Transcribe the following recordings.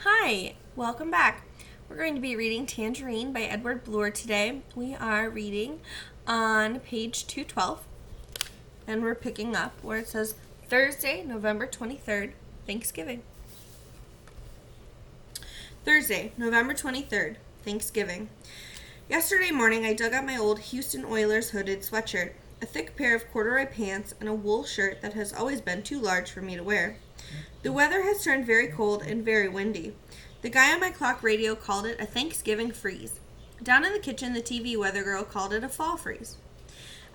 Hi, welcome back. We're going to be reading Tangerine by Edward Bloor today. We are reading on page 212, and we're picking up where it says Thursday, November 23rd, Thanksgiving. Thursday, November 23rd, Thanksgiving. Yesterday morning, I dug out my old Houston Oilers hooded sweatshirt, a thick pair of corduroy pants, and a wool shirt that has always been too large for me to wear. The weather has turned very cold and very windy. The guy on my clock radio called it a Thanksgiving freeze. Down in the kitchen, the TV weather girl called it a fall freeze.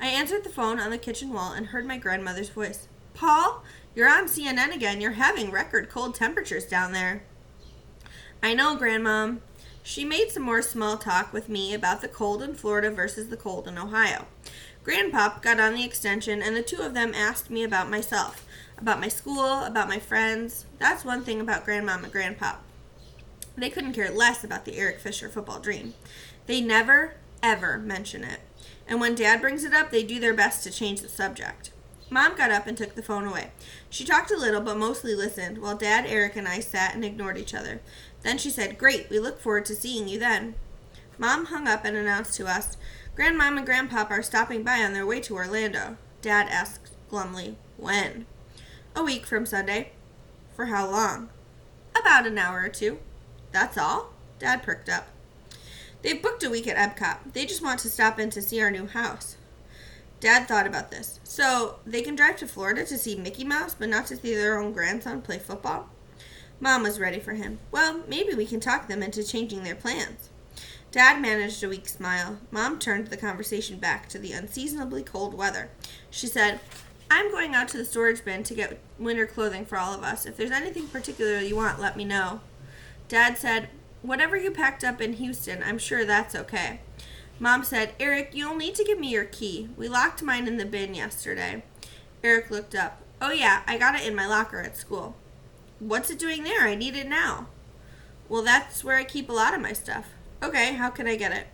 I answered the phone on the kitchen wall and heard my grandmother's voice. "Paul, you're on CNN again. You're having record cold temperatures down there." "I know, Grandmom." She made some more small talk with me about the cold in Florida versus the cold in Ohio. Grandpop got on the extension, and the two of them asked me about myself, about my school, about my friends. That's one thing about Grandmom and Grandpop. They couldn't care less about the Eric Fisher football dream. They never, ever mention it. And when Dad brings it up, they do their best to change the subject. Mom got up and took the phone away. She talked a little, but mostly listened, while Dad, Eric, and I sat and ignored each other. Then she said, "Great, we look forward to seeing you then." Mom hung up and announced to us, "Grandmom and Grandpop are stopping by on their way to Orlando." Dad asked glumly, "When?" "A week from Sunday." "For how long?" "About an hour or two." "That's all?" Dad perked up. "They've booked a week at Epcot. They just want to stop in to see our new house." Dad thought about this. "So they can drive to Florida to see Mickey Mouse, but not to see their own grandson play football?" Mom was ready for him. "Well, maybe we can talk them into changing their plans." Dad managed a weak smile. Mom turned the conversation back to the unseasonably cold weather. She said, "I'm going out to the storage bin to get winter clothing for all of us. If there's anything particular you want, let me know." Dad said, "Whatever you packed up in Houston, I'm sure that's okay." Mom said, "Eric, you'll need to give me your key. We locked mine in the bin yesterday." Eric looked up. "Oh yeah, I got it in my locker at school." "What's it doing there? I need it now." "Well, that's where I keep a lot of my stuff." "Okay, how can I get it?"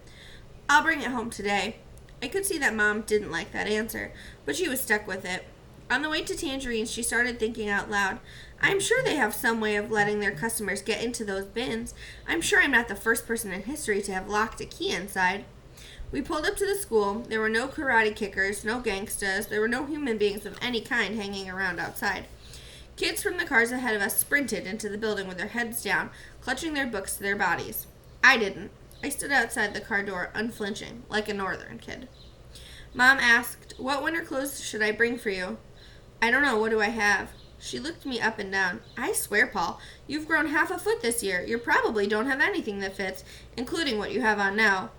"I'll bring it home today." I could see that Mom didn't like that answer, but she was stuck with it. On the way to Tangerine, she started thinking out loud. "I'm sure they have some way of letting their customers get into those bins. I'm sure I'm not the first person in history to have locked a key inside." We pulled up to the school. There were no karate kickers, no gangstas. There were no human beings of any kind hanging around outside. Kids from the cars ahead of us sprinted into the building with their heads down, clutching their books to their bodies. I didn't. I stood outside the car door, unflinching, like a northern kid. Mom asked, "What winter clothes should I bring for you?" "I don't know. What do I have?" She looked me up and down. "I swear, Paul, you've grown half a foot this year. You probably don't have anything that fits, including what you have on now."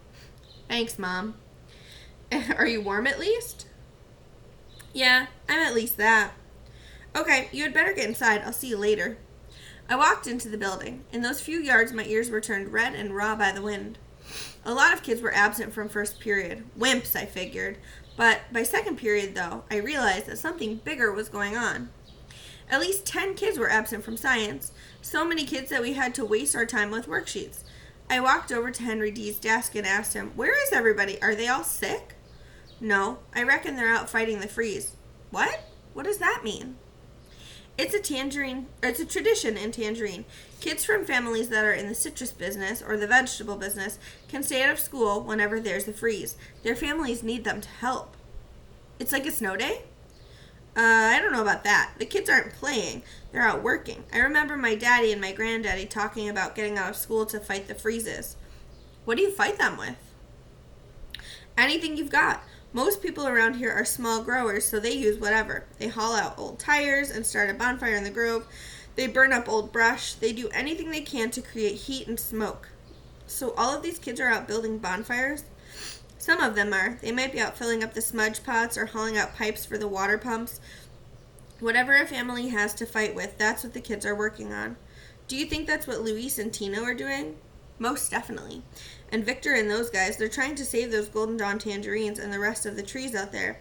"Thanks, Mom." "Are you warm at least?" "Yeah, I'm at least that." "Okay, you had better get inside. I'll see you later." I walked into the building. In those few yards, my ears were turned red and raw by the wind. A lot of kids were absent from first period. Wimps, I figured. But by second period, though, I realized that something bigger was going on. At least 10 kids were absent from science. So many kids that we had to waste our time with worksheets. I walked over to Henry D's desk and asked him, "Where is everybody? Are they all sick?" "No, I reckon they're out fighting the freeze." "What? What does that mean?" It's a tradition in Tangerine. Kids from families that are in the citrus business or the vegetable business can stay out of school whenever there's a freeze. Their families need them to help. It's like a snow day? I don't know about that. The kids aren't playing. They're out working. I remember my daddy and my granddaddy talking about getting out of school to fight the freezes. What do you fight them with? Anything you've got. Most people around here are small growers, so they use whatever. They haul out old tires and start a bonfire in the grove. They burn up old brush. They do anything they can to create heat and smoke. So all of these kids are out building bonfires? Some of them are. They might be out filling up the smudge pots or hauling out pipes for the water pumps. Whatever a family has to fight with, that's what the kids are working on. Do you think that's what Luis and Tino are doing? Most definitely. And Victor and those guys, they're trying to save those Golden Dawn tangerines and the rest of the trees out there.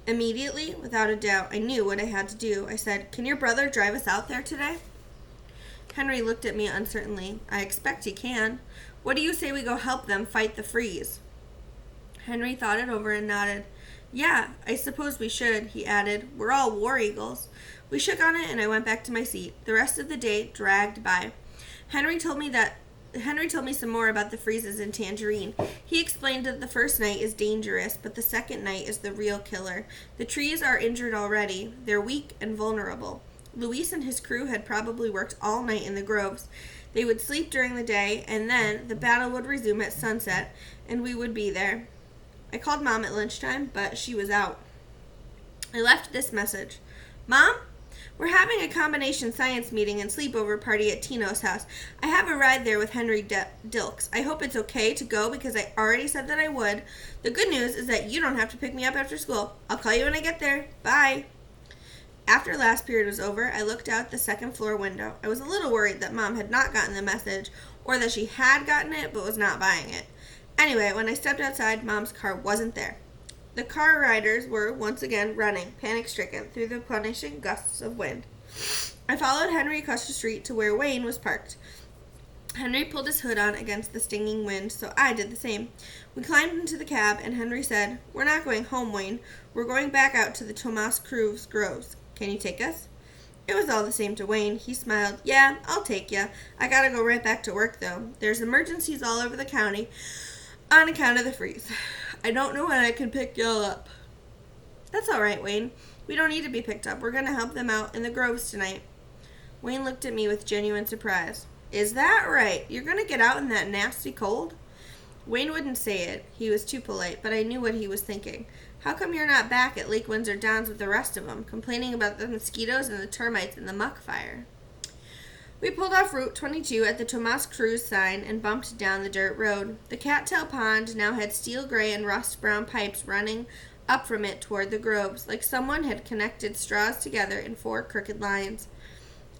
Immediately, without a doubt, I knew what I had to do. I said, "Can your brother drive us out there today?" Henry looked at me uncertainly. "I expect he can. What do you say we go help them fight the freeze?" Henry thought it over and nodded. "Yeah, I suppose we should," he added. "We're all war eagles." We shook on it and I went back to my seat. The rest of the day dragged by. Henry told me some more about the freezes in Tangerine. He explained that the first night is dangerous, but the second night is the real killer. The trees are injured already. They're weak and vulnerable. Luis and his crew had probably worked all night in the groves. They would sleep during the day, and then the battle would resume at sunset, and we would be there. I called Mom at lunchtime, but she was out. I left this message. Mom? We're having a combination science meeting and sleepover party at Tino's house. I have a ride there with Henry Dilks. I hope it's okay to go because I already said that I would. The good news is that you don't have to pick me up after school. I'll call you when I get there. Bye. After last period was over, I looked out the second floor window. I was a little worried that Mom had not gotten the message or that she had gotten it but was not buying it. Anyway, when I stepped outside, Mom's car wasn't there. The car riders were once again running, panic-stricken, through the punishing gusts of wind. I followed Henry across the street to where Wayne was parked. Henry pulled his hood on against the stinging wind, so I did the same. We climbed into the cab, and Henry said, We're not going home, Wayne. We're going back out to the Tomas Cruz Groves. Can you take us? It was all the same to Wayne. He smiled. Yeah, I'll take ya. I gotta go right back to work, though. There's emergencies all over the county on account of the freeze. I don't know when I can pick y'all up. That's all right, Wayne. We don't need to be picked up. We're going to help them out in the groves tonight. Wayne looked at me with genuine surprise. Is that right? You're going to get out in that nasty cold? Wayne wouldn't say it. He was too polite, but I knew what he was thinking. How come you're not back at Lake Windsor Downs with the rest of them, complaining about the mosquitoes and the termites and the muck fire? We pulled off Route 22 at the Tomas Cruz sign and bumped down the dirt road. The cattail pond now had steel gray and rust brown pipes running up from it toward the groves, like someone had connected straws together in 4 crooked lines.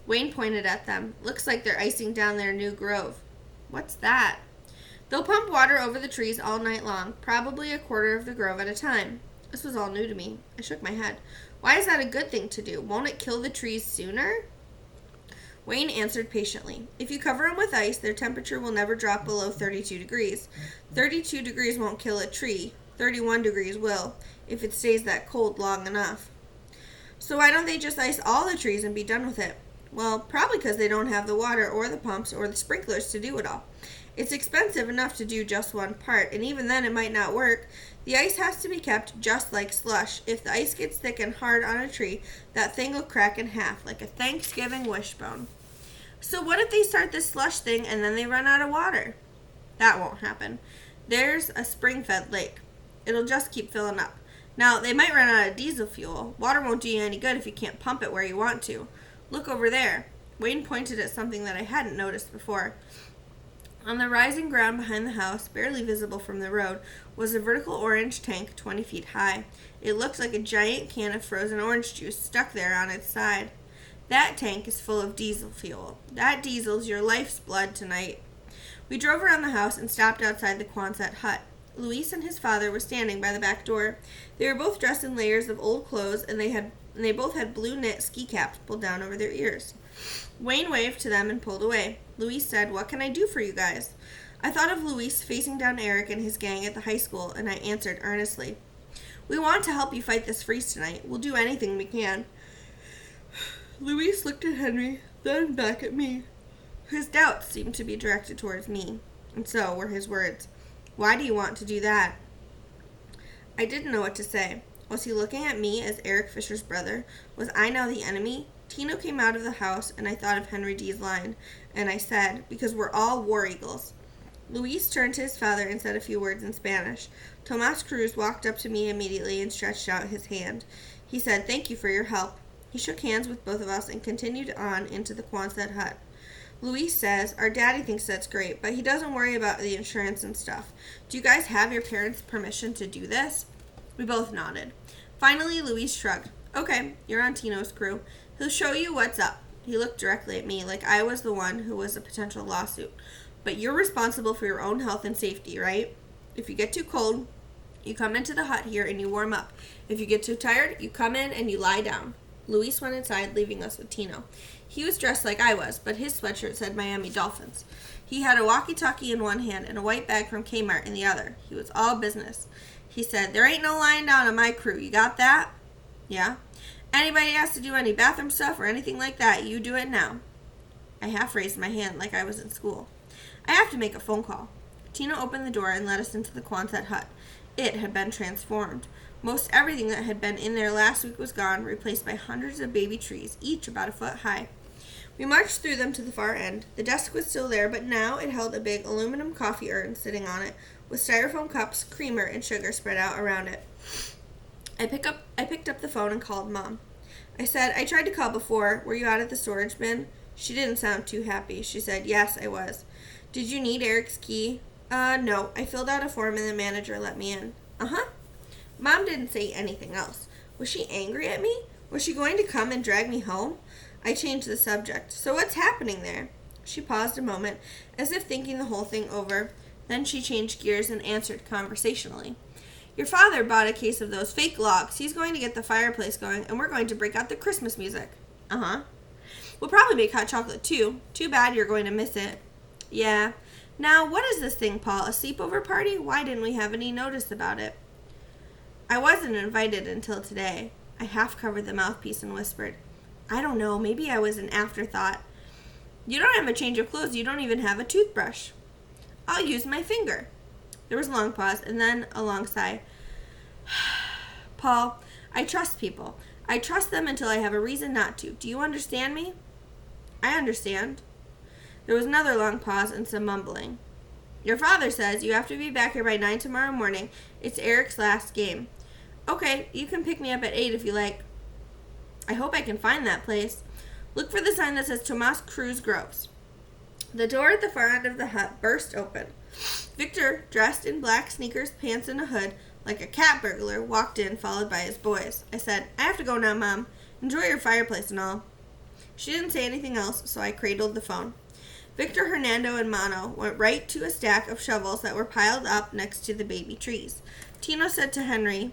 Wayne pointed at them. Looks like they're icing down their new grove. What's that? They'll pump water over the trees all night long, probably a quarter of the grove at a time. This was all new to me. I shook my head. Why is that a good thing to do? Won't it kill the trees sooner? Wayne answered patiently. If you cover them with ice, their temperature will never drop below 32 degrees. 32 degrees won't kill a tree. 31 degrees will, if it stays that cold long enough. So why don't they just ice all the trees and be done with it? Well, probably because they don't have the water or the pumps or the sprinklers to do it all. It's expensive enough to do just one part, and even then it might not work. The ice has to be kept just like slush. If the ice gets thick and hard on a tree, that thing will crack in half, like a Thanksgiving wishbone. So what if they start this slush thing and then they run out of water? That won't happen. There's a spring-fed lake. It'll just keep filling up. Now, they might run out of diesel fuel. Water won't do you any good if you can't pump it where you want to. Look over there. Wayne pointed at something that I hadn't noticed before. On the rising ground behind the house, barely visible from the road, was a vertical orange tank 20 feet high. It looked like a giant can of frozen orange juice stuck there on its side. That tank is full of diesel fuel. That diesel's your life's blood tonight. We drove around the house and stopped outside the Quonset hut. Luis and his father were standing by the back door. They were both dressed in layers of old clothes, and they both had blue knit ski caps pulled down over their ears. Wayne waved to them and pulled away. Luis said, "What can I do for you guys?" I thought of Luis facing down Eric and his gang at the high school, and I answered earnestly, "We want to help you fight this freeze tonight. We'll do anything we can." Luis looked at Henry, then back at me. His doubts seemed to be directed towards me, and so were his words. "Why do you want to do that?" I didn't know what to say. Was he looking at me as Eric Fisher's brother? Was I now the enemy? Tino came out of the house, and I thought of Henry D's line, and I said, "Because we're all war eagles." Luis turned to his father and said a few words in Spanish. Tomas Cruz walked up to me immediately and stretched out his hand. He said, "Thank you for your help." He shook hands with both of us and continued on into the Quonset hut. Luis says, "Our daddy thinks that's great, but he doesn't worry about the insurance and stuff. Do you guys have your parents' permission to do this?" We both nodded. Finally, Luis shrugged. "Okay, you're on Tino's crew. He'll show you what's up." He looked directly at me like I was the one who was a potential lawsuit. "But you're responsible for your own health and safety, right? If you get too cold, you come into the hut here and you warm up. If you get too tired, you come in and you lie down." Luis went inside, leaving us with Tino. He was dressed like I was, but his sweatshirt said Miami Dolphins. He had a walkie-talkie in one hand and a white bag from Kmart in the other. He was all business. He said, "There ain't no lying down on my crew. You got that?" "Yeah." "Anybody has to do any bathroom stuff or anything like that, you do it now." I half raised my hand like I was in school. I have to make a phone call. Tina opened the door and let us into the Quonset hut. It had been transformed. Most everything that had been in there last week was gone, replaced by hundreds of baby trees, each about a foot high. We marched through them to the far end. The desk was still there, but now it held a big aluminum coffee urn sitting on it, with styrofoam cups, creamer, and sugar spread out around it. I picked up the phone and called Mom. I said, I tried to call before. Were you out at the storage bin? She didn't sound too happy. She said, yes, I was. Did you need Eric's key? No. I filled out a form and the manager let me in. Uh-huh. Mom didn't say anything else. Was she angry at me? Was she going to come and drag me home? I changed the subject. So what's happening there? She paused a moment, as if thinking the whole thing over. Then she changed gears and answered conversationally. Your father bought a case of those fake logs. He's going to get the fireplace going, and we're going to break out the Christmas music. Uh-huh. We'll probably make hot chocolate, too. Too bad you're going to miss it. Yeah. Now, what is this thing, Paul? A sleepover party? Why didn't we have any notice about it? I wasn't invited until today. I half covered the mouthpiece and whispered, I don't know. Maybe I was an afterthought. You don't have a change of clothes. You don't even have a toothbrush. I'll use my finger. There was a long pause, and then a long sigh. Paul, I trust people. I trust them until I have a reason not to. Do you understand me? I understand. There was another long pause and some mumbling. Your father says you have to be back here by 9 tomorrow morning. It's Eric's last game. Okay, you can pick me up at 8 if you like. I hope I can find that place. Look for the sign that says Tomas Cruz Groves. The door at the far end of the hut burst open. Victor, dressed in black sneakers, pants, and a hood, like a cat burglar, walked in, followed by his boys. I said, I have to go now, Mom. Enjoy your fireplace and all. She didn't say anything else, so I cradled the phone. Victor, Hernando, and Mono went right to a stack of shovels that were piled up next to the baby trees. Tino said to Henry,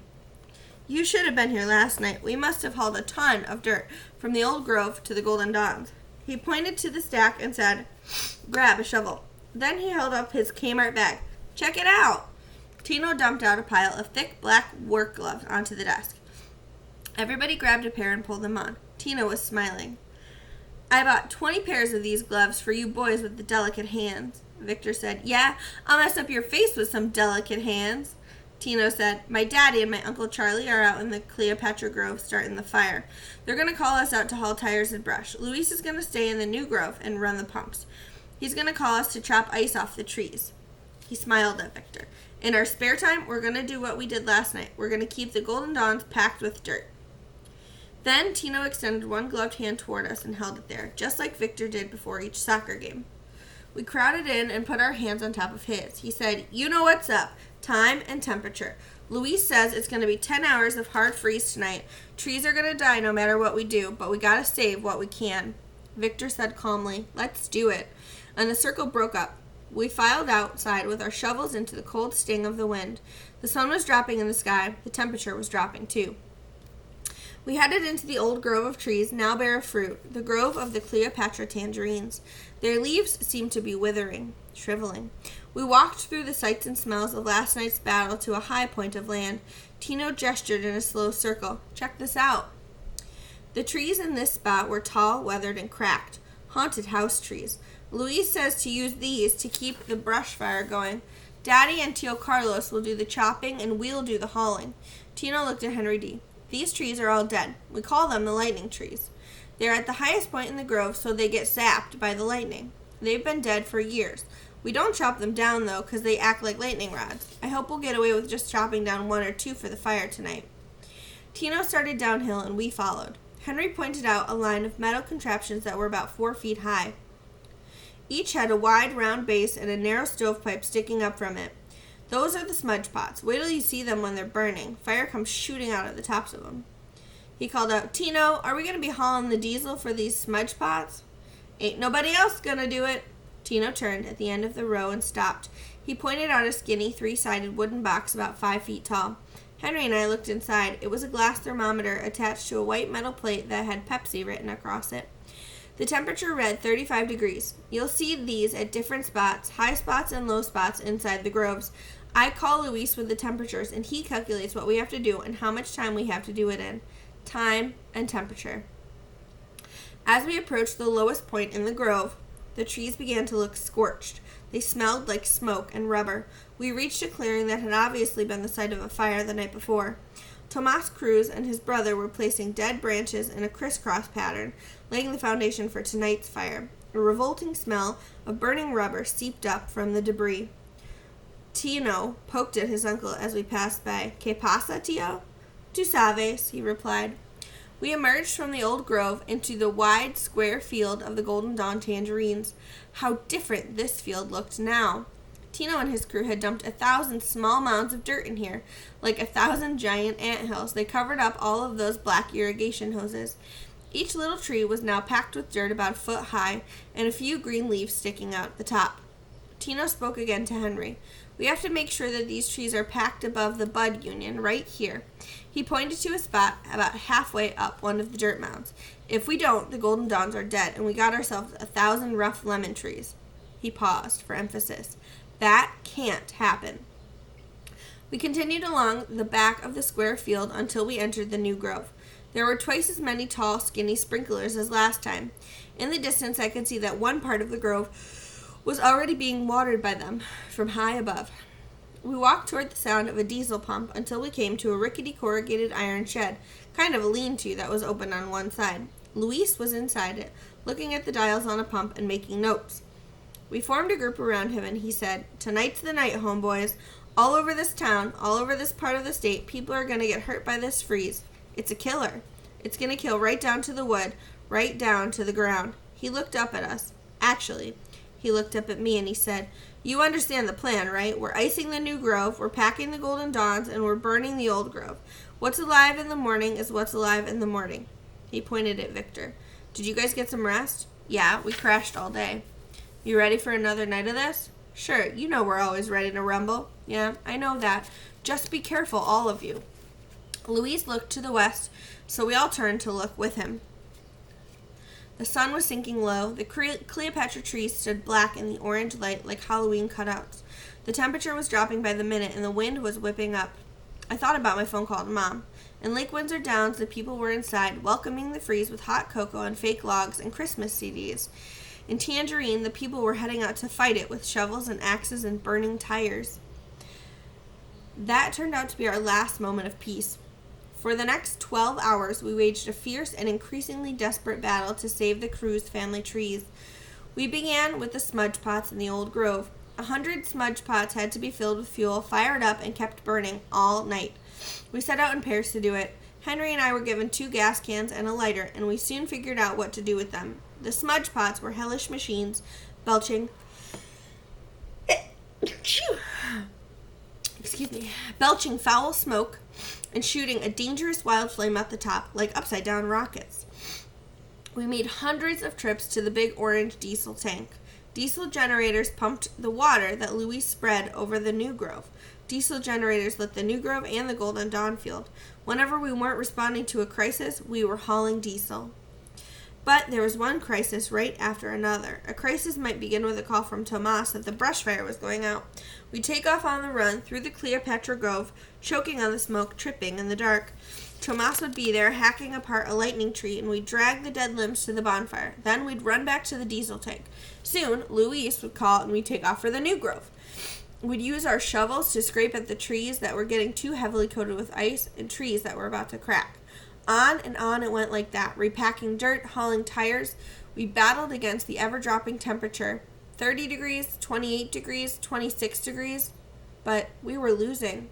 You should have been here last night. We must have hauled a ton of dirt from the old grove to the Golden Dawns. He pointed to the stack and said, Grab a shovel. Then he held up his Kmart bag. Check it out. Tino dumped out a pile of thick black work gloves onto the desk. Everybody grabbed a pair and pulled them on. Tino was smiling. I bought 20 pairs of these gloves for you boys with the delicate hands. Victor said, Yeah, I'll mess up your face with some delicate hands. Tino said, My daddy and my Uncle Charlie are out in the Cleopatra Grove starting the fire. They're going to call us out to haul tires and brush. Luis is going to stay in the new grove and run the pumps. He's going to call us to chop ice off the trees. He smiled at Victor. In our spare time, we're going to do what we did last night. We're going to keep the Golden Dawns packed with dirt. Then Tino extended one gloved hand toward us and held it there, just like Victor did before each soccer game. We crowded in and put our hands on top of his. He said, You know what's up. Time and temperature. Luis says it's going to be 10 hours of hard freeze tonight. Trees are going to die no matter what we do, but we got to save what we can. Victor said calmly, Let's do it. And the circle broke up. We filed outside with our shovels into the cold sting of the wind. The sun was dropping in the sky. The temperature was dropping too. We headed into the old grove of trees, now bare of fruit, the grove of the Cleopatra tangerines. Their leaves seemed to be withering, shriveling. We walked through the sights and smells of last night's battle to a high point of land. Tino gestured in a slow circle. Check this out. The trees in this spot were tall, weathered, and cracked. Haunted house trees. Luis says to use these to keep the brush fire going. Daddy and Tio Carlos will do the chopping and we'll do the hauling. Tino looked at Henry D. These trees are all dead. We call them the lightning trees. They're at the highest point in the grove, so they get sapped by the lightning. They've been dead for years. We don't chop them down, though, because they act like lightning rods. I hope we'll get away with just chopping down 1 or 2 for the fire tonight. Tino started downhill, and we followed. Henry pointed out a line of metal contraptions that were about 4 feet high. Each had a wide, round base and a narrow stovepipe sticking up from it. Those are the smudge pots. Wait till you see them when they're burning. Fire comes shooting out of the tops of them. He called out, Tino, are we going to be hauling the diesel for these smudge pots? Ain't nobody else going to do it. Tino turned at the end of the row and stopped. He pointed out a skinny, 3-sided wooden box about 5 feet tall. Henry and I looked inside. It was a glass thermometer attached to a white metal plate that had Pepsi written across it. The temperature read 35 degrees. You'll see these at different spots, high spots and low spots inside the groves. I call Luis with the temperatures, and he calculates what we have to do and how much time we have to do it in. Time and temperature. As we approached the lowest point in the grove, the trees began to look scorched. They smelled like smoke and rubber. We reached a clearing that had obviously been the site of a fire the night before. Tomas Cruz and his brother were placing dead branches in a crisscross pattern, laying the foundation for tonight's fire. A revolting smell of burning rubber seeped up from the debris. Tino poked at his uncle as we passed by. "¿Qué pasa, tío?" "Tú sabes," he replied. We emerged from the old grove into the wide, square field of the Golden Dawn tangerines. How different this field looked now. Tino and his crew had dumped 1,000 small mounds of dirt in here, like 1,000 giant anthills. They covered up all of those black irrigation hoses. Each little tree was now packed with dirt about a foot high, and a few green leaves sticking out the top. Tino spoke again to Henry. "We have to make sure that these trees are packed above the bud union, right here." He pointed to a spot about halfway up one of the dirt mounds. "If we don't, the Golden Dawns are dead, and we got ourselves 1,000 rough lemon trees." He paused for emphasis. "That can't happen." We continued along the back of the square field until we entered the new grove. There were twice as many tall, skinny sprinklers as last time. In the distance, I could see that one part of the grove was already being watered by them from high above. We walked toward the sound of a diesel pump until we came to a rickety corrugated iron shed, kind of a lean-to that was open on one side. Luis was inside it, looking at the dials on a pump and making notes. We formed a group around him and he said, "Tonight's the night, homeboys. All over this town, all over this part of the state, people are going to get hurt by this freeze. It's a killer. It's going to kill right down to the wood, right down to the ground." He looked up at us. Actually, he looked up at me and he said, "You understand the plan, right? We're icing the new grove, we're packing the Golden Dawns, and we're burning the old grove. What's alive in the morning is what's alive in the morning." He pointed at Victor. "Did you guys get some rest?" "Yeah, we crashed all day." "You ready for another night of this?" "Sure, you know we're always ready to rumble." "Yeah, I know that. Just be careful, all of you." Luis looked to the west, so we all turned to look with him. The sun was sinking low. The Cleopatra trees stood black in the orange light like Halloween cutouts. The temperature was dropping by the minute, and the wind was whipping up. I thought about my phone call to Mom. In Lake Windsor Downs, the people were inside, welcoming the freeze with hot cocoa and fake logs and Christmas CDs. In Tangerine, the people were heading out to fight it with shovels and axes and burning tires. That turned out to be our last moment of peace. For the next 12 hours, we waged a fierce and increasingly desperate battle to save the Cruz family trees. We began with the smudge pots in the old grove. 100 smudge pots had to be filled with fuel, fired up, and kept burning all night. We set out in pairs to do it. Henry and I were given 2 gas cans and a lighter, and we soon figured out what to do with them. The smudge pots were hellish machines, belching foul smoke and shooting a dangerous wild flame out the top like upside-down rockets. We made hundreds of trips to the big orange diesel tank. Diesel generators pumped the water that Luis spread over the new grove. Diesel generators lit the new grove and the Golden Dawn field. Whenever we weren't responding to a crisis, we were hauling diesel. But there was one crisis right after another. A crisis might begin with a call from Tomas that the brush fire was going out. We'd take off on the run through the Cleopatra Grove, choking on the smoke, tripping in the dark. Tomas would be there, hacking apart a lightning tree, and we'd drag the dead limbs to the bonfire. Then we'd run back to the diesel tank. Soon, Luis would call, and we'd take off for the new grove. We'd use our shovels to scrape at the trees that were getting too heavily coated with ice and trees that were about to crack. On and on it went like that, repacking dirt, hauling tires. We battled against the ever-dropping temperature, 30 degrees, 28 degrees, 26 degrees, but we were losing.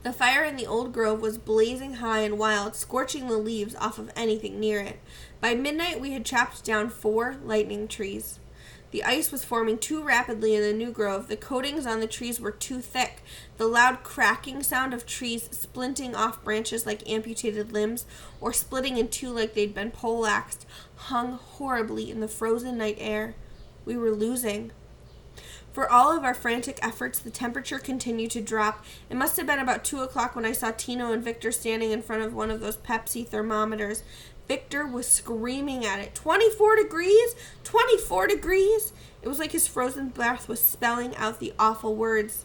The fire in the old grove was blazing high and wild, scorching the leaves off of anything near it. By midnight, we had chopped down 4 lightning trees. The ice was forming too rapidly in the new grove. The coatings on the trees were too thick. The loud cracking sound of trees splinting off branches like amputated limbs, or splitting in two like they'd been poleaxed, hung horribly in the frozen night air. We were losing. For all of our frantic efforts, the temperature continued to drop. It must have been about 2 o'clock when I saw Tino and Victor standing in front of one of those Pepsi thermometers. Victor was screaming at it. 24 degrees? 24 degrees? It was like his frozen breath was spelling out the awful words.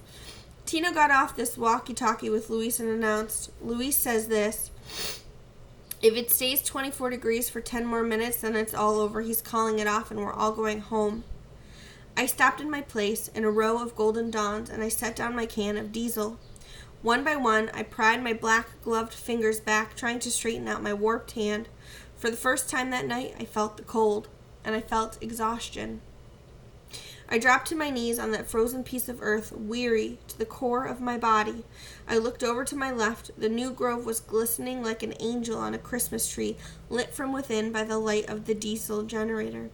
Tino got off this walkie-talkie with Luis and announced, "Luis says this. If it stays 24 degrees for 10 more minutes, then it's all over. He's calling it off and we're all going home. I stopped in my place in a row of golden dawns and I set down my can of diesel. One by one, I pried my black-gloved fingers back, trying to straighten out my warped hand. For the first time that night, I felt the cold, and I felt exhaustion. I dropped to my knees on that frozen piece of earth, weary to the core of my body. I looked over to my left. The new grove was glistening like an angel on a Christmas tree, lit from within by the light of the diesel generator.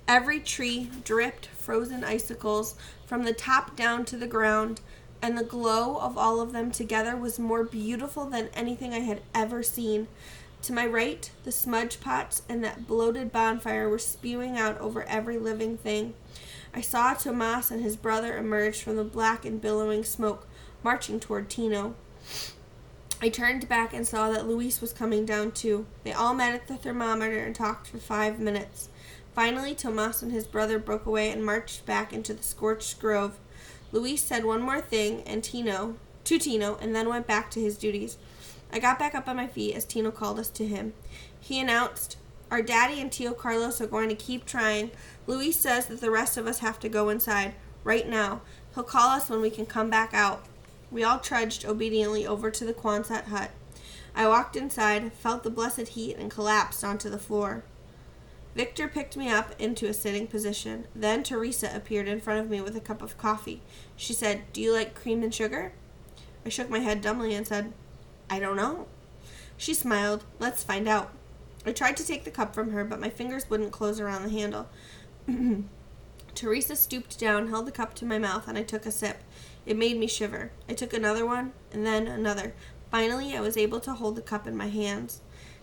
Every tree dripped frozen icicles from the top down to the ground, and the glow of all of them together was more beautiful than anything I had ever seen. To my right, the smudge pots and that bloated bonfire were spewing out over every living thing. I saw Tomas and his brother emerge from the black and billowing smoke, marching toward Tino. I turned back and saw that Luis was coming down too. They all met at the thermometer and talked for 5 minutes. Finally, Tomas and his brother broke away and marched back into the scorched grove. Luis said one more thing to Tino, and then went back to his duties. I got back up on my feet as Tino called us to him. He announced, "Our daddy and Tio Carlos are going to keep trying. Luis says that the rest of us have to go inside, right now. He'll call us when we can come back out." We all trudged obediently over to the Quonset hut. I walked inside, felt the blessed heat, and collapsed onto the floor. Victor picked me up into a sitting position. Then Teresa appeared in front of me with a cup of coffee. She said, "Do you like cream and sugar?" I shook my head dumbly and said, "I don't know." She smiled. "Let's find out." I tried to take the cup from her, but my fingers wouldn't close around the handle. Teresa stooped down, held the cup to my mouth, and I took a sip. It made me shiver. I took another one, and then another. Finally, I was able to hold the cup in my hands.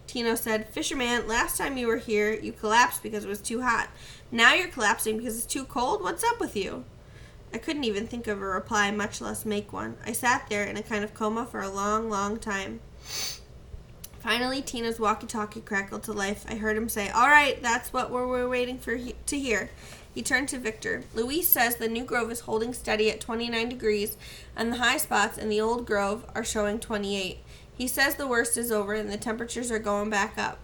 Tino said, "Fisherman, last time you were here, you collapsed because it was too hot. Now you're collapsing because it's too cold? What's up with you?" I couldn't even think of a reply, much less make one. I sat there in a kind of coma for a long, long time. Finally, Tino's walkie-talkie crackled to life. I heard him say, "All right, that's what we're waiting to hear." He turned to Victor. "Luis says the new grove is holding steady at 29 degrees, and the high spots in the old grove are showing 28. He says the worst is over and the temperatures are going back up."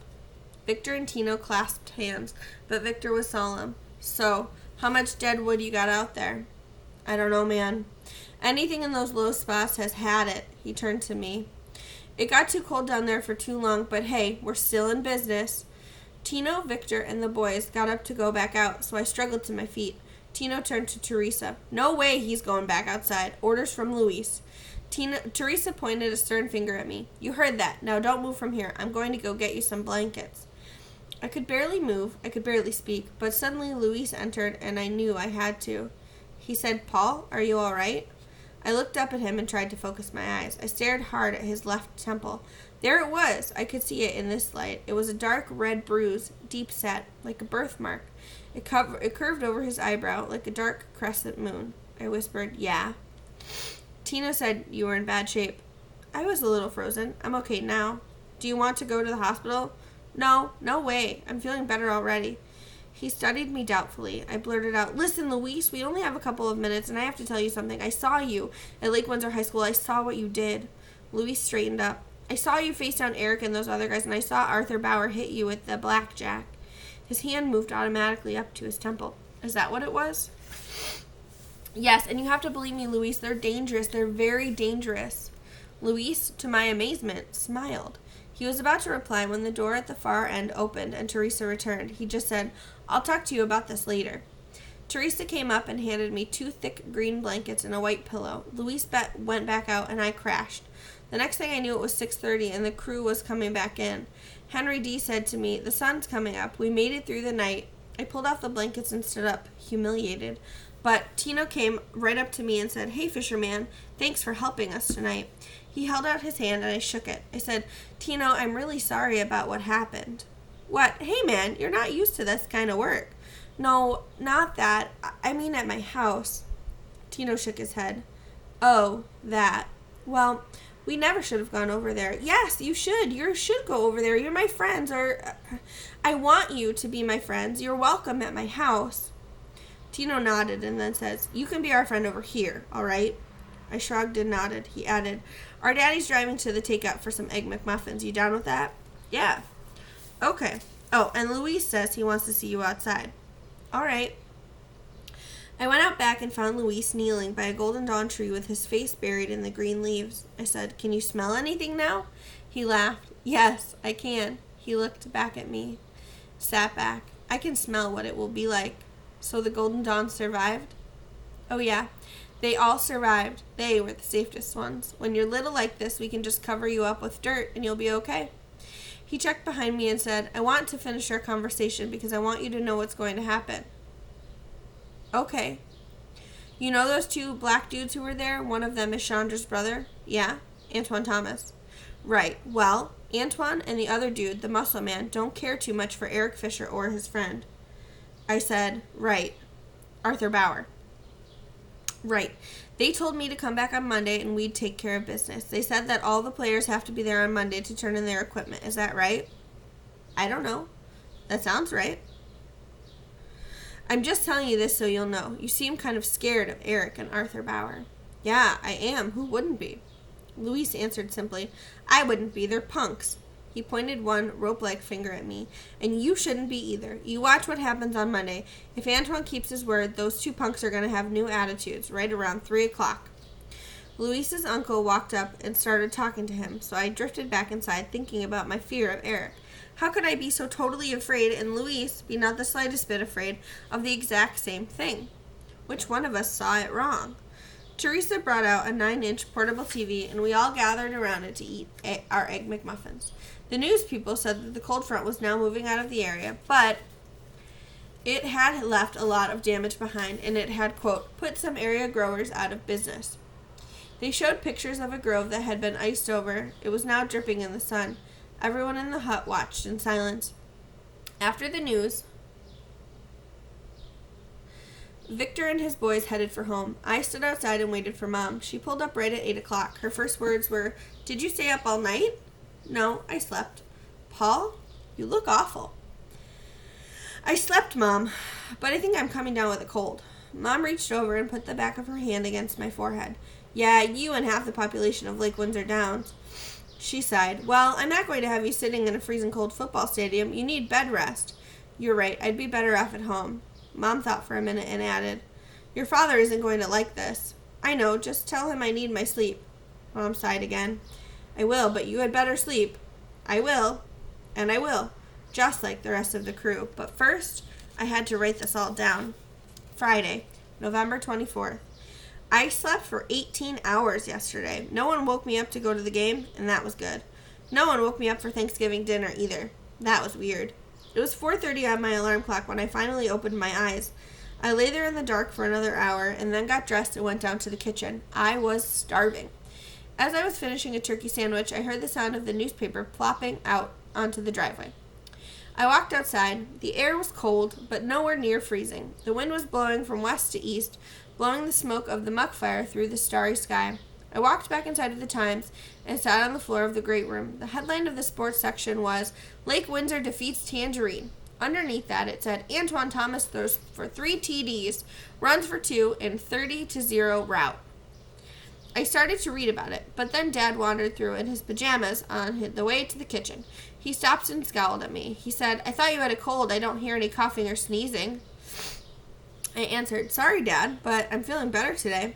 Victor and Tino clasped hands, but Victor was solemn. "So, how much dead wood you got out there?" "I don't know, man. Anything in those low spots has had it." He turned to me. "It got too cold down there for too long, but hey, we're still in business." Tino, Victor, and the boys got up to go back out, so I struggled to my feet. Tino turned to Teresa. "No way he's going back outside. Orders from Luis." Teresa pointed a stern finger at me. "You heard that. Now don't move from here. I'm going to go get you some blankets." I could barely move. I could barely speak. But suddenly Luis entered, and I knew I had to. He said, "Paul, are you all right?" I looked up at him and tried to focus my eyes. I stared hard at his left temple. There it was. I could see it in this light. It was a dark red bruise, deep set, like a birthmark. It curved over his eyebrow like a dark crescent moon. I whispered, "Yeah." Tino said, "You were in bad shape." I was a little frozen. "I'm okay now." "Do you want to go to the hospital?" "No way. I'm feeling better already." He studied me doubtfully. I blurted out, "Listen, Luis, we only have a couple of minutes, and I have to tell you something. I saw you at Lake Windsor High School. I saw what you did." Luis straightened up. "I saw you face down Eric and those other guys, and I saw Arthur Bauer hit you with the blackjack." His hand moved automatically up to his temple. "Is that what it was?" "Yes, and you have to believe me, Luis. They're dangerous. They're very dangerous." Luis, to my amazement, smiled. He was about to reply when the door at the far end opened and Teresa returned. He just said, "I'll talk to you about this later." Teresa came up and handed me 2 thick green blankets and a white pillow. Luis went back out and I crashed. The next thing I knew, it was 6:30 and the crew was coming back in. Henry D. said to me, "The sun's coming up. We made it through the night." I pulled off the blankets and stood up, humiliated. But Tino came right up to me and said, "Hey, fisherman, thanks for helping us tonight." He held out his hand and I shook it. I said, "Tino, I'm really sorry about what happened." "What? Hey, man, you're not used to this kind of work." "No, not that. I mean at my house." Tino shook his head. "Oh, that. Well, we never should have gone over there." "Yes, you should. You should go over there. You're my friends, or I want you to be my friends. You're welcome at my house." Tino nodded and then says, "You can be our friend over here, all right?" I shrugged and nodded. He added, "Our daddy's driving to the takeout for some egg McMuffins. You down with that?" Yeah. Okay. Oh, and Luis says he wants to see you outside. All right. I went out back and found Luis kneeling by a golden dawn tree with his face buried in the green leaves. I said, "Can you smell anything now?" He laughed. "Yes, I can." He looked back at me, sat back. "I can smell what it will be like." So the golden dawn survived? Oh yeah, they all survived. They were the safest ones. When you're little like this, we can just cover you up with dirt and you'll be okay. He checked behind me and said, "I want to finish our conversation because I want you to know what's going to happen." Okay. "You know those two black dudes who were there? One of them is Chandra's brother?" "Yeah, Antoine Thomas." "Right. Well, Antoine and the other dude, the muscle man, don't care too much for Eric Fisher or his friend." I said, "Right. Arthur Bauer." "Right. They told me to come back on Monday and we'd take care of business. They said that all the players have to be there on Monday to turn in their equipment. Is that right?" "I don't know. That sounds right." "I'm just telling you this so you'll know. You seem kind of scared of Eric and Arthur Bauer." "Yeah, I am. Who wouldn't be?" Luis answered simply, "I wouldn't be. They're punks." He pointed one rope-like finger at me. "And you shouldn't be either. You watch what happens on Monday. If Antoine keeps his word, those two punks are going to have new attitudes, right around 3 o'clock. Luis's uncle walked up and started talking to him, so I drifted back inside thinking about my fear of Eric. How could I be so totally afraid and Luis be not the slightest bit afraid of the exact same thing? Which one of us saw it wrong? Teresa brought out a 9-inch portable TV, and we all gathered around it to eat our Egg McMuffins. The news people said that the cold front was now moving out of the area, but it had left a lot of damage behind, and it had, quote, put some area growers out of business. They showed pictures of a grove that had been iced over. It was now dripping in the sun. Everyone in the hut watched in silence. After the news, Victor and his boys headed for home. I stood outside and waited for Mom. She pulled up right at 8 o'clock. Her first words were, "Did you stay up all night?" "No, I slept." "Paul, you look awful." "I slept, Mom, but I think I'm coming down with a cold." Mom reached over and put the back of her hand against my forehead. "Yeah, you and half the population of Lake Windsor Downs." She sighed. "Well, I'm not going to have you sitting in a freezing cold football stadium. You need bed rest." "You're right. I'd be better off at home." Mom thought for a minute and added, "Your father isn't going to like this." "I know. Just tell him I need my sleep." Mom sighed again. "I will, but you had better sleep." "I will. And I will. Just like the rest of the crew. But first, I had to write this all down. Friday, November 24th. I slept for 18 hours yesterday. No one woke me up to go to the game, and that was good. No one woke me up for Thanksgiving dinner either. That was weird. It was 4:30 on my alarm clock when I finally opened my eyes. I lay there in the dark for another hour and then got dressed and went down to the kitchen. I was starving. As I was finishing a turkey sandwich, I heard the sound of the newspaper plopping out onto the driveway. I walked outside. The air was cold, but nowhere near freezing. The wind was blowing from west to east, blowing the smoke of the muck fire through the starry sky. I walked back inside of the Times and sat on the floor of the great room. The headline of the sports section was, "Lake Windsor defeats Tangerine." Underneath that, it said, "Antoine Thomas throws for 3 TDs, runs for 2, and 30-0 rout." I started to read about it, but then Dad wandered through in his pajamas on the way to the kitchen. He stopped and scowled at me. He said, "I thought you had a cold. I don't hear any coughing or sneezing." I answered, "Sorry, Dad, but I'm feeling better today."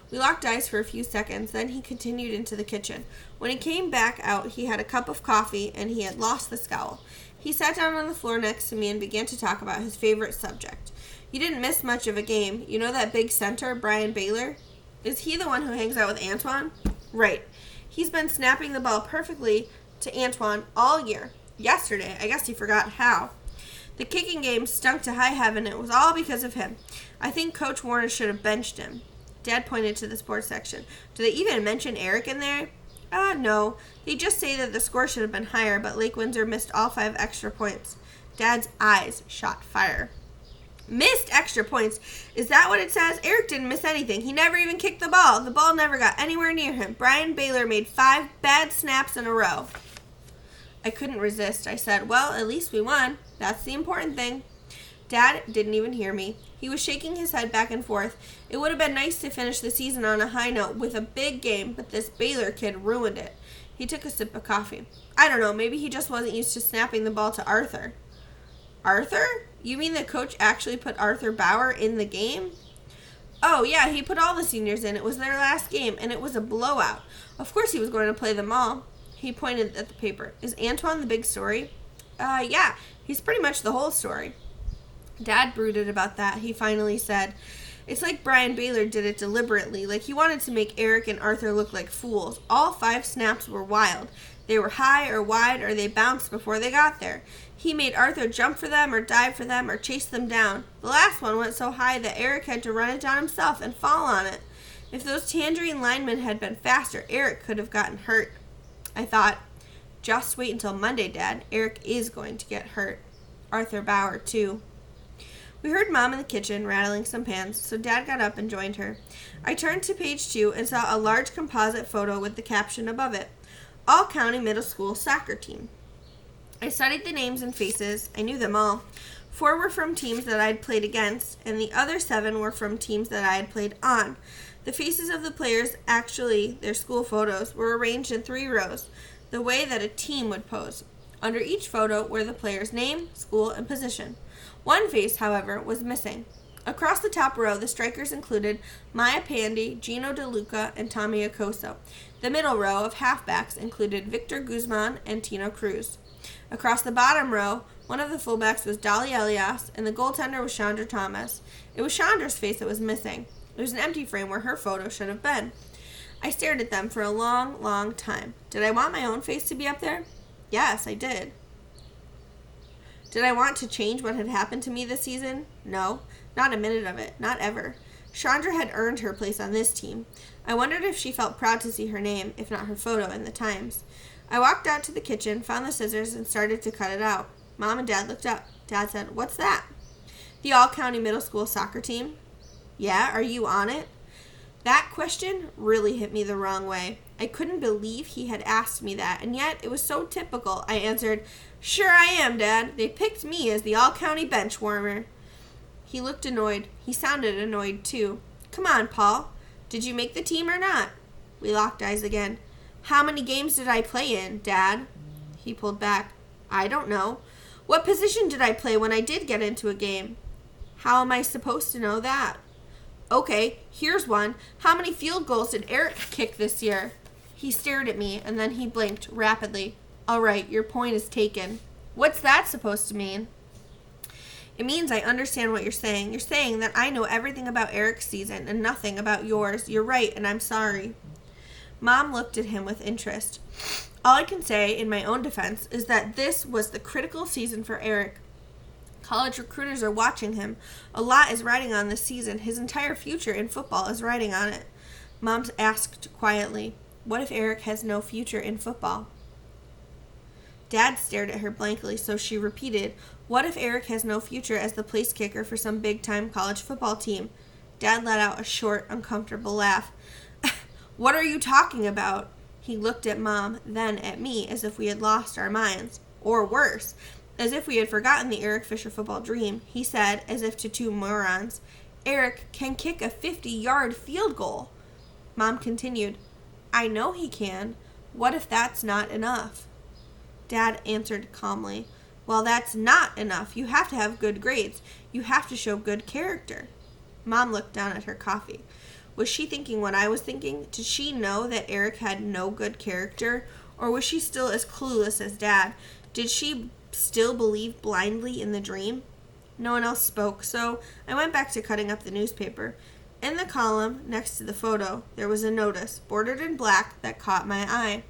We locked eyes for a few seconds, then he continued into the kitchen. When he came back out, he had a cup of coffee, and he had lost the scowl. He sat down on the floor next to me and began to talk about his favorite subject. "You didn't miss much of a game. You know that big center, Brian Baylor? Is he the one who hangs out with Antoine?" "Right. He's been snapping the ball perfectly to Antoine all year. Yesterday, I guess he forgot how. The kicking game stunk to high heaven. It was all because of him. I think Coach Warner should have benched him." Dad pointed to the sports section. "Do they even mention Eric in there?" No. They just say that the score should have been higher, but Lake Windsor missed all 5 extra points." Dad's eyes shot fire. "Missed extra points? Is that what it says? Eric didn't miss anything. He never even kicked the ball. The ball never got anywhere near him. Brian Baylor made 5 bad snaps in a row." I couldn't resist. I said, "Well, at least we won. That's the important thing." Dad didn't even hear me. He was shaking his head back and forth. It would have been nice to finish the season on a high note with a big game, but this Baylor kid ruined it. He took a sip of coffee. I don't know, maybe he just wasn't used to snapping the ball to Arthur. Arthur? You mean the coach actually put Arthur Bauer in the game? Oh, yeah, he put all the seniors in. It was their last game, and it was a blowout. Of course he was going to play them all. He pointed at the paper. Is Antoine the big story? Yeah, he's pretty much the whole story. Dad brooded about that. He finally said, it's like Brian Baylor did it deliberately, like he wanted to make Eric and Arthur look like fools. All 5 snaps were wild. They were high or wide, or they bounced before they got there. He made Arthur jump for them or dive for them or chase them down. The last one went so high that Eric had to run it down himself and fall on it. If those Tangerine linemen had been faster, Eric could have gotten hurt. I thought, just wait until Monday, Dad. Eric is going to get hurt. Arthur Bauer, too. We heard Mom in the kitchen rattling some pans, so Dad got up and joined her. I turned to page 2 and saw a large composite photo with the caption above it, All County Middle School Soccer Team. I studied the names and faces. I knew them all. 4 were from teams that I had played against, and the other 7 were from teams that I had played on. The faces of the players, actually their school photos, were arranged in 3 rows, the way that a team would pose. Under each photo were the player's name, school, and position. One face, however, was missing. Across the top row, the strikers included Maya Pandy, Gino DeLuca, and Tommy Acoso. The middle row of halfbacks included Victor Guzman and Tino Cruz. Across the bottom row, one of the fullbacks was Dolly Elias, and the goaltender was Chandra Thomas. It was Chandra's face that was missing. There was an empty frame where her photo should have been. I stared at them for a long, long time. Did I want my own face to be up there? Yes, I did. Did I want to change what had happened to me this season? No, not a minute of it, not ever. Chandra had earned her place on this team. I wondered if she felt proud to see her name, if not her photo, in the Times. I walked out to the kitchen, found the scissors, and started to cut it out. Mom and Dad looked up. Dad said, "What's that?" "The all-county middle school soccer team." "Yeah, are you on it?" That question really hit me the wrong way. I couldn't believe he had asked me that, and yet it was so typical. I answered, "Sure I am, Dad. They picked me as the all-county bench warmer." He looked annoyed. He sounded annoyed, too. "Come on, Paul. Did you make the team or not?" We locked eyes again. "How many games did I play in, Dad?" He pulled back. "I don't know." "What position did I play when I did get into a game?" "How am I supposed to know that?" "Okay, here's one. How many field goals did Eric kick this year?" He stared at me, and then he blinked rapidly. "All right, your point is taken." "What's that supposed to mean?" "It means I understand what you're saying. You're saying that I know everything about Eric's season and nothing about yours. You're right, and I'm sorry." Mom looked at him with interest. All I can say, in my own defense, is that this was the critical season for Eric. College recruiters are watching him. A lot is riding on this season. His entire future in football is riding on it. Mom asked quietly, "What if Eric has no future in football?" Dad stared at her blankly, so she repeated, "What if Eric has no future as the place kicker for some big-time college football team?" Dad let out a short, uncomfortable laugh. "What are you talking about?" He looked at Mom, then at me, as if we had lost our minds. Or worse, as if we had forgotten the Eric Fisher football dream. He said, as if to 2 morons, "Eric can kick a 50-yard field goal." Mom continued, "I know he can. What if that's not enough?" Dad answered calmly, "Well, that's not enough. You have to have good grades. You have to show good character." Mom looked down at her coffee. Was she thinking what I was thinking? Did she know that Eric had no good character? Or was she still as clueless as Dad? Did she still believe blindly in the dream? No one else spoke, so I went back to cutting up the newspaper. In the column next to the photo, there was a notice, bordered in black, that caught my eye.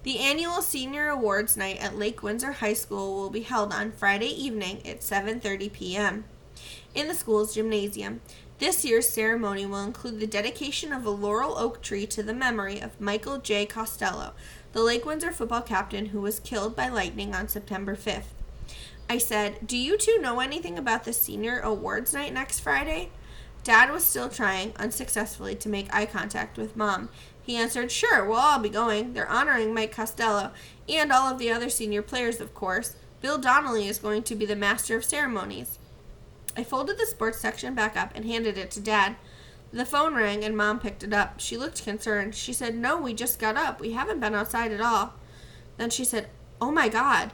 The annual Senior Awards Night at Lake Windsor High School will be held on Friday evening at 7:30 p.m. in the school's gymnasium. This year's ceremony will include the dedication of a laurel oak tree to the memory of Michael J. Costello, the Lake Windsor football captain who was killed by lightning on September 5th. I said, "Do you two know anything about the Senior Awards Night next Friday?" Dad was still trying, unsuccessfully, to make eye contact with Mom. He answered, "Sure, we'll all be going. They're honoring Mike Costello, and all of the other senior players, of course. Bill Donnelly is going to be the master of ceremonies." I folded the sports section back up and handed it to Dad. The phone rang and Mom picked it up. She looked concerned. She said, "No, we just got up. We haven't been outside at all." Then she said, "Oh my God."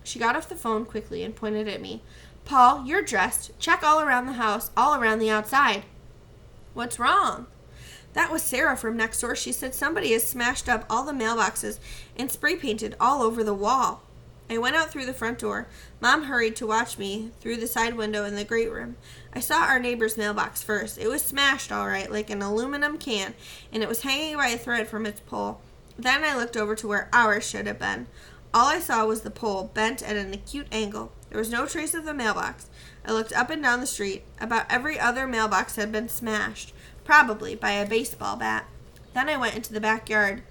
She got off the phone quickly and pointed at me. "Paul, you're dressed. Check all around the house, all around the outside." "What's wrong?" "That was Sarah from next door. She said somebody has smashed up all the mailboxes and spray painted all over the wall." I went out through the front door. Mom hurried to watch me through the side window in the great room. I saw our neighbor's mailbox first. It was smashed all right, like an aluminum can, and it was hanging by a thread from its pole. Then I looked over to where ours should have been. All I saw was the pole, bent at an acute angle. There was no trace of the mailbox. I looked up and down the street. About every other mailbox had been smashed, probably by a baseball bat. Then I went into the backyard.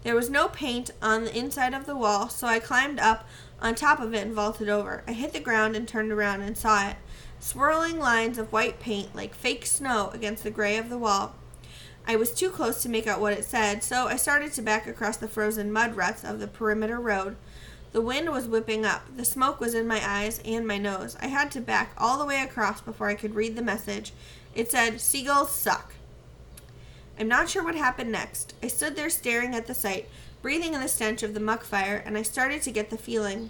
There was no paint on the inside of the wall, so I climbed up on top of it and vaulted over. I hit the ground and turned around and saw it. Swirling lines of white paint like fake snow against the gray of the wall. I was too close to make out what it said, so I started to back across the frozen mud ruts of the perimeter road. The wind was whipping up. The smoke was in my eyes and my nose. I had to back all the way across before I could read the message. It said, "Seagulls suck." I'm not sure what happened next. I stood there staring at the sight, breathing in the stench of the muck fire, and I started to get the feeling.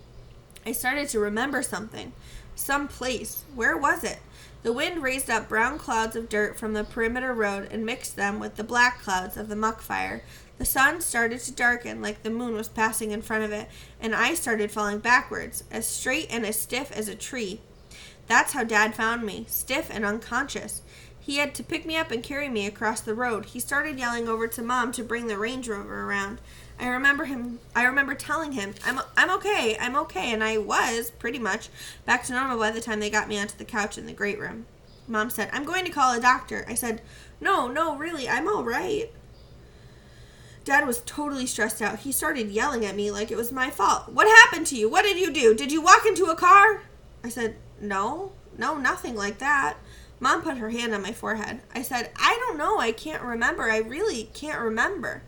I started to remember something. Some place. Where was it? The wind raised up brown clouds of dirt from the perimeter road and mixed them with the black clouds of the muck fire. The sun started to darken like the moon was passing in front of it, and I started falling backwards, as straight and as stiff as a tree. That's how Dad found me, stiff and unconscious. He had to pick me up and carry me across the road. He started yelling over to Mom to bring the Range Rover around. I remember telling him, I'm okay, and I was, pretty much, back to normal by the time they got me onto the couch in the great room. Mom said, "I'm going to call a doctor." I said, No, really, I'm all right." Dad was totally stressed out. He started yelling at me like it was my fault. "What happened to you? What did you do? Did you walk into a car?" I said, No, nothing like that." Mom put her hand on my forehead. I said, "I don't know. I can't remember. I really can't remember."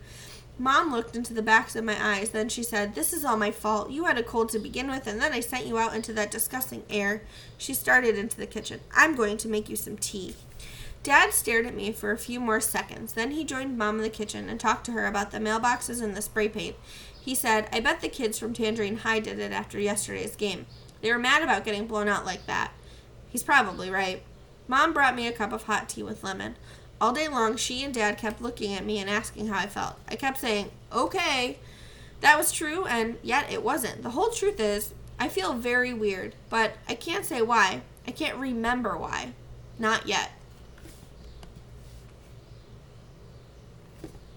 Mom looked into the backs of my eyes. Then she said, "This is all my fault. You had a cold to begin with, and then I sent you out into that disgusting air." She started into the kitchen. "I'm going to make you some tea." Dad stared at me for a few more seconds. Then he joined Mom in the kitchen and talked to her about the mailboxes and the spray paint. He said, "I bet the kids from Tangerine High did it after yesterday's game. They were mad about getting blown out like that." He's probably right. Mom brought me a cup of hot tea with lemon. All day long, she and Dad kept looking at me and asking how I felt. I kept saying, "Okay." That was true, and yet it wasn't. The whole truth is, I feel very weird, but I can't say why. I can't remember why. Not yet.